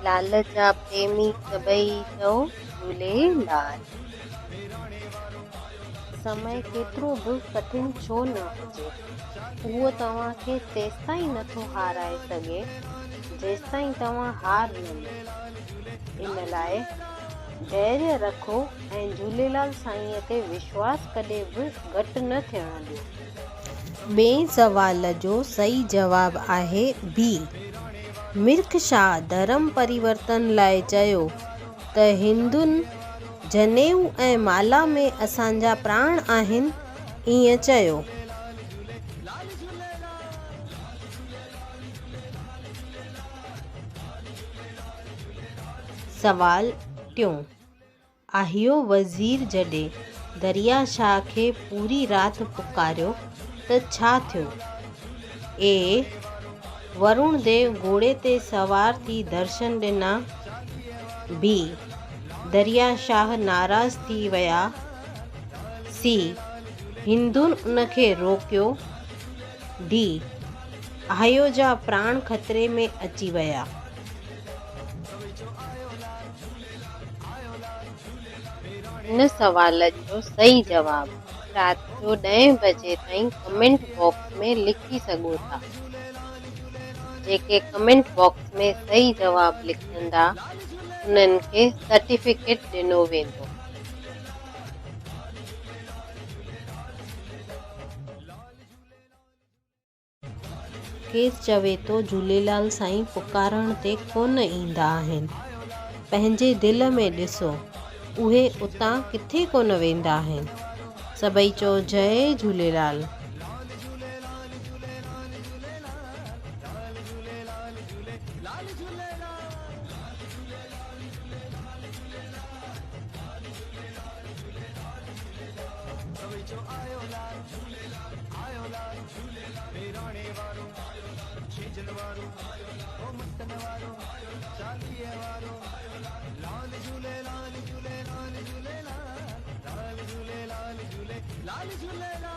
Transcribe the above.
लाल जा प्रेमी सभई चओ झूलेलाल। समय केतिरो बि कठिन छो न हुजे, उहो तव्हांखे तेसिताईं नथो हाराए सघे जेसिताईं तव्हां हार न मञो। इन लाइ धैर्य रखो ऐं झूलेलाल साईंअ ते विश्वास कॾहिं बि घटि न थियण ॾियो। ॿिए सवाल जो सही जवाब आहे बी। मिर्ख शाह धर्म परिवर्तन लाइ चयो त हिंदुनि जनेऊ ऐं माला में असांजा प्राण आहिनि, ईअं चयो। सवाल टियों, आहियो वज़ीर जॾहिं दरिया शाह खे पूरी राति पुकारियो त छा थियो? ए वरुण देव घोड़े ते सवार थी दर्शन ॾिना। बी दरिया शाह नाराज़ थी विया। सी हिंदुनि उनखे रोकियो। डी आहियो जा प्राण ख़तरे में अची विया। इन सवाल जो सही जवाब राति जो 10 बजे ताईं कमेंट बॉक्स में लिखी सघो था। जेके कमेंट बॉक्स में सही जवाब लिखंदा उन्हनि खे सर्टिफिकेट ॾिनो वेंदो। केरु चवे थो झूलेलाल साईं पुकारण ते कोन ईंदा आहिनि, पंहिंजे दिलि में ॾिसो, उहे उतां किथे कोन वेंदा आहिनि। सभई चओ जय झूलेलाल। लाल झूलेलाल